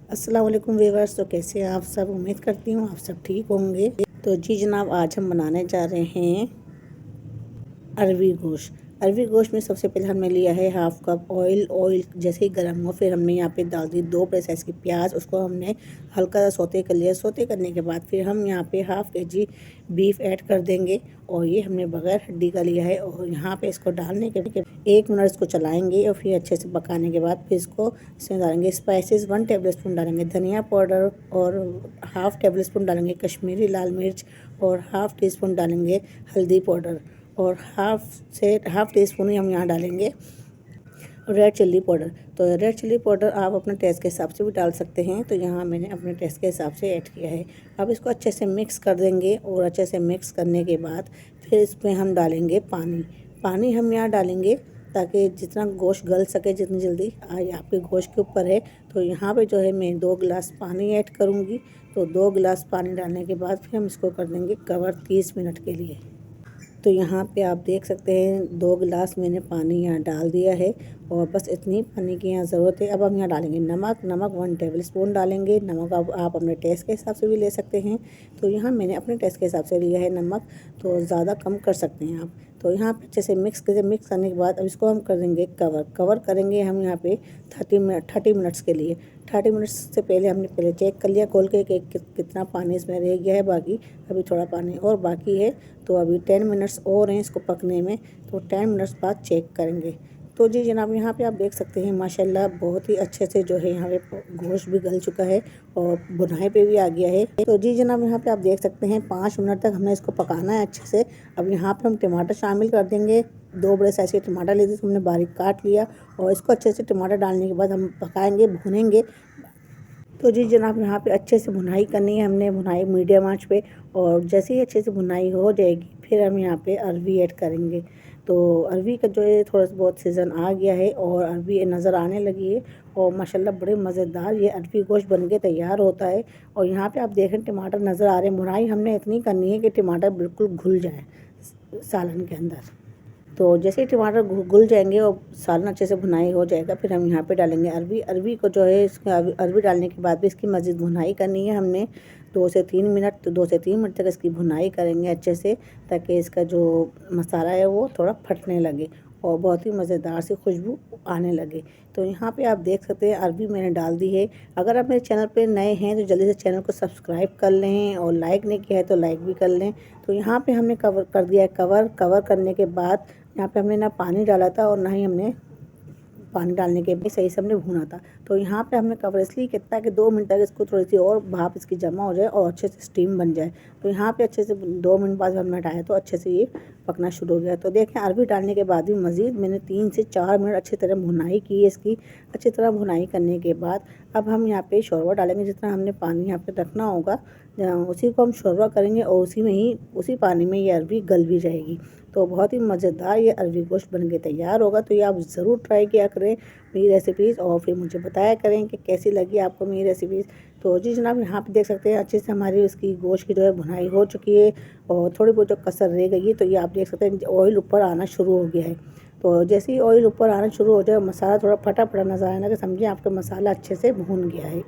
अस्सलाम वालेकुम व्यूअर्स। तो कैसे हैं आप सब? उम्मीद करती हूँ आप सब ठीक होंगे। तो जी जनाब, आज हम बनाने जा रहे हैं अरवी गोश्त। अरवी गोश्त में सबसे पहले हमने लिया है हाफ़ कप ऑयल जैसे ही गर्म हो फिर हमने यहाँ पे डाल दी 2 बड़े साइज़ की प्याज। उसको हमने हल्का सा सौते कर लिया। सौते करने के बाद फिर हम यहाँ पे हाफ़ केजी बीफ ऐड कर देंगे और ये हमने बगैर हड्डी का लिया है। और यहाँ पे इसको डालने के 1 मिनट इसको चलाएंगे और फिर अच्छे से पकाने के बाद फिर इसको इसमें डालेंगे स्पाइसेस। 1 टेबल स्पून डालेंगे धनिया पाउडर और हाफ़ टेबल स्पून डालेंगे कश्मीरी लाल मिर्च और हाफ़ टी स्पून डालेंगे हल्दी पाउडर और हाफ़ टी स्पून ही हम यहाँ डालेंगे रेड चिल्ली पाउडर। तो रेड चिल्ली पाउडर आप अपने टेस्ट के हिसाब से भी डाल सकते हैं। तो यहाँ मैंने अपने टेस्ट के हिसाब से ऐड किया है। अब इसको अच्छे से मिक्स कर देंगे और अच्छे से मिक्स करने के बाद फिर इसमें हम डालेंगे पानी हम यहाँ डालेंगे ताकि जितना गोश्त गल सके जितनी जल्दी आपके गोश्त के ऊपर है। तो यहाँ पे जो है मैं 2 गिलास पानी ऐड करूँगी। तो 2 गिलास पानी डालने के बाद फिर हम इसको कर देंगे कवर 30 मिनट के लिए। तो यहाँ पे आप देख सकते हैं 2 गिलास मैंने पानी यहाँ डाल दिया है और बस इतनी पानी की यहाँ ज़रूरत है। अब हम यहाँ डालेंगे नमक 1 टेबल स्पून डालेंगे। नमक अब आप अपने टेस्ट के हिसाब से भी ले सकते हैं। तो यहाँ मैंने अपने टेस्ट के हिसाब से लिया है नमक, तो ज़्यादा कम कर सकते हैं आप। तो यहाँ पे अच्छे से मिक्स करने के बाद अब इसको हम कर देंगे कवर करेंगे हम यहाँ पे 30 मिनट्स के लिए। 30 मिनट्स से पहले हमने चेक कर लिया खोल के कितना पानी इसमें रह गया है। बाकी अभी थोड़ा पानी और बाकी है। तो अभी 10 मिनट्स और हैं इसको पकने में। तो 10 मिनट्स बाद चेक करेंगे। तो जी जनाब, यहाँ पे आप देख सकते हैं माशाल्लाह बहुत ही अच्छे से जो है यहाँ पे गोश्त भी गल चुका है और भुनाई पे भी आ गया है। तो जी जनाब, यहाँ पे आप देख सकते हैं 5 मिनट तक हमने इसको पकाना है अच्छे से। अब यहाँ पे हम टमाटर शामिल कर देंगे। 2 बड़े साइज़ के टमाटर लिए थे, हमने बारीक काट लिया और इसको अच्छे से टमाटर डालने के बाद हम पकाएंगे, भुनेंगे। तो जी जनाब, यहाँ पे अच्छे से भुनाई करनी है हमने, भुनाई मीडियम आंच पे। और जैसे ही अच्छे से भुनाई हो जाएगी फिर हम यहाँ पे अरवी ऐड करेंगे। तो अरवी का जो है थोड़ा बहुत सीज़न आ गया है और अरवी नज़र आने लगी है और माशाल्लाह बड़े मज़ेदार ये अरवी गोश्त बन के तैयार होता है। और यहाँ पे आप देखें टमाटर नज़र आ रहे हैं। भुनाई हमने इतनी करनी है कि टमाटर बिल्कुल घुल जाए सालन के अंदर। तो जैसे ही टमाटर घुल जाएंगे और सालन अच्छे से भुनाई हो जाएगा फिर हम यहाँ पे डालेंगे अरवी को जो है इसका अरवी डालने के बाद भी इसकी मज़ीद भुनाई करनी है हमने 2 से 3 मिनट। तो 2 से 3 मिनट तक इसकी भुनाई करेंगे अच्छे से ताकि इसका जो मसाला है वो थोड़ा फटने लगे और बहुत ही मज़ेदार सी खुशबू आने लगे। तो यहाँ पे आप देख सकते हैं अरवी मैंने डाल दी है। अगर आप मेरे चैनल पे नए हैं तो जल्दी से चैनल को सब्सक्राइब कर लें और लाइक नहीं किया है तो लाइक भी कर लें। तो यहाँ पे हमने कवर कर दिया है। कवर करने के बाद यहाँ पे हमने ना पानी डाला था और ना ही हमने पानी डालने के भी सही से हमने भुना था। तो यहाँ पे हमने कवर इसलिए किया कि 2 मिनट तक इसको थोड़ी सी और भाप इसकी जमा हो जाए और अच्छे से स्टीम बन जाए। तो यहाँ पे अच्छे से 2 मिनट बाद हमने हटाया तो अच्छे से ये पकना शुरू हो गया। तो देखें अरवी डालने के बाद भी मज़ीद मैंने 3 से 4 मिनट अच्छी तरह भुनाई की है इसकी। अच्छी तरह भुनाई करने के बाद अब हम यहाँ पे शोरबा डालेंगे। जितना हमने पानी यहाँ पे रखना होगा उसी को हम शोरबा करेंगे और उसी पानी में ये अरवी गल भी जाएगी। तो बहुत ही मज़ेदार ये अरवी गोश्त बन के तैयार होगा। तो ये आप ज़रूर ट्राई किया करें मेरी रेसिपीज़ और फिर मुझे बताया करें कि कैसी लगी आपको मेरी रेसिपीज़। तो जी जनाब, यहाँ पे देख सकते हैं अच्छे से हमारी इसकी गोश्त की जो है भुनाई हो चुकी है और थोड़ी बहुत जो कसर रह गई है। तो ये आप देख सकते हैं ऑयल ऊपर आना शुरू हो गया है। तो जैसे ही ऑयल ऊपर आना शुरू हो जाए मसाला थोड़ा फटा फटा नज़र आने लगे समझिए आपका मसाला अच्छे से भून गया है।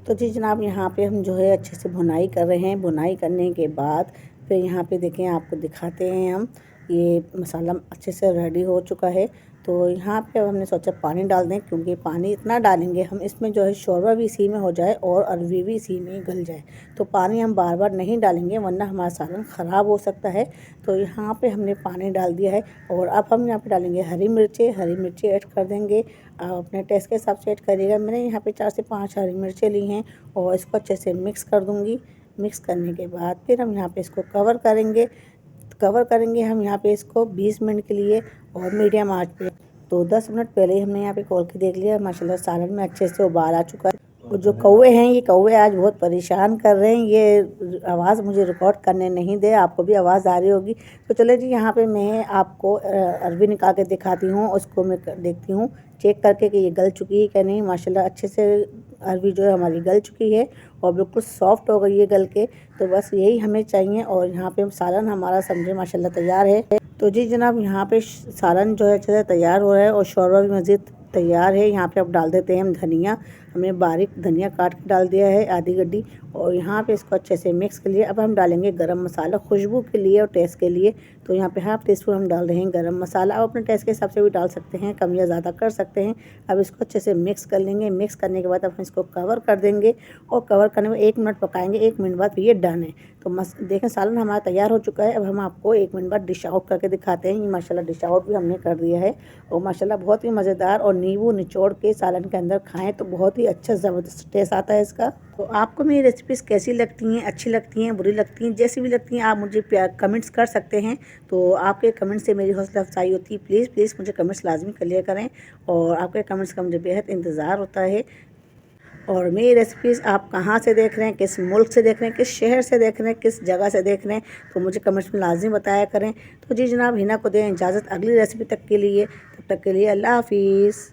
तो जी जनाब, यहाँ पे हम जो है अच्छे से भुनाई कर रहे हैं। भुनाई करने के बाद फिर यहाँ पे देखें आपको दिखाते हैं हम ये मसाला अच्छे से रेडी हो चुका है। तो यहाँ पे अब हमने सोचा पानी डाल दें क्योंकि पानी इतना डालेंगे हम इसमें जो है शोरबा भी इसी में हो जाए और अरवी भी इसी में गल जाए। तो पानी हम बार बार नहीं डालेंगे वरना हमारा सालन ख़राब हो सकता है। तो यहाँ पे हमने पानी डाल दिया है और अब हम यहाँ पे डालेंगे हरी मिर्ची ऐड कर देंगे। आप अपने टेस्ट के हिसाब से ऐड करिएगा। मैंने यहाँ पे 4 से 5 हरी मिर्चें ली हैं और इसको अच्छे से मिक्स कर दूँगी। मिक्स करने के बाद फिर हम यहाँ पे इसको कवर करेंगे हम यहाँ पे इसको 20 मिनट के लिए और मीडियम आंच पे। तो 10 मिनट पहले ही हमने यहाँ पे खोल के देख लिया माशाल्लाह सालन में अच्छे से उबाल आ चुका है। और जो कौवे हैं ये कौवे आज बहुत परेशान कर रहे हैं। ये आवाज़ मुझे रिकॉर्ड करने नहीं दे, आपको भी आवाज़ आ रही होगी। तो चले जी, यहाँ पे मैं आपको अरवी निकाल के दिखाती हूँ। उसको मैं देखती हूँ चेक करके कि ये गल चुकी है क्या नहीं। माशाल्लाह अच्छे से अरवी जो है हमारी गल चुकी है और बिल्कुल सॉफ्ट हो गई है गल के। तो बस यही हमें चाहिए और यहाँ पे सालन हमारा समझे माशाल्लाह तैयार है। तो जी जनाब, यहाँ पे सालन जो है अच्छे से तैयार हो रहा है और शोरबा भी मज़ीद तैयार है। यहाँ पे अब डाल देते हैं हम धनिया। हमने बारीक धनिया काट के डाल दिया है आधी गड्डी, और यहाँ पे इसको अच्छे से मिक्स कर लिया। अब हम डालेंगे गरम मसाला खुशबू के लिए और टेस्ट के लिए। तो यहाँ पे हाफ टी स्पून हम डाल रहे हैं गरम मसाला। आप अपने टेस्ट के हिसाब से भी डाल सकते हैं, कम या ज़्यादा कर सकते हैं। अब इसको अच्छे से मिक्स कर लेंगे। मिक्स करने के बाद अब हम इसको कवर कर देंगे और कवर करने में 1 मिनट पकाएंगे। 1 मिनट बाद ये डन है। तो देखें सालन हमारा तैयार हो चुका है। अब हम आपको 1 मिनट बाद डिश आउट करके दिखाते हैं। ये माशाल्लाह डिश आउट भी हमने कर दिया है और माशाल्लाह बहुत ही मज़ेदार, और नींबू निचोड़ के सालन के अंदर खाएं तो बहुत ही अच्छा ज़बरदस्त टेस्ट आता है इसका। तो आपको मेरी रेसिपीज़ कैसी लगती हैं, अच्छी लगती हैं, बुरी लगती हैं, जैसी भी लगती हैं आप मुझे कमेंट्स कर सकते हैं। तो आपके कमेंट से मेरी हौसला अफजाई होती है। प्लीज़ मुझे कमेंट्स लाजमी कर लिया करें, और आपके कमेंट्स का मुझे बेहद इंतज़ार होता है। और मेरी रेसिपीज़ आप कहाँ से देख रहे हैं, किस मुल्क से देख रहे हैं, किस शहर से देख रहे हैं, किस जगह से देख रहे हैं, तो मुझे कमेंट्स में लाजमी बताया करें। तो जी जनाब, हिना को दें इजाज़त अगली रेसिपी तक के लिए। तब तक के लिए अल्लाह हाफिज़।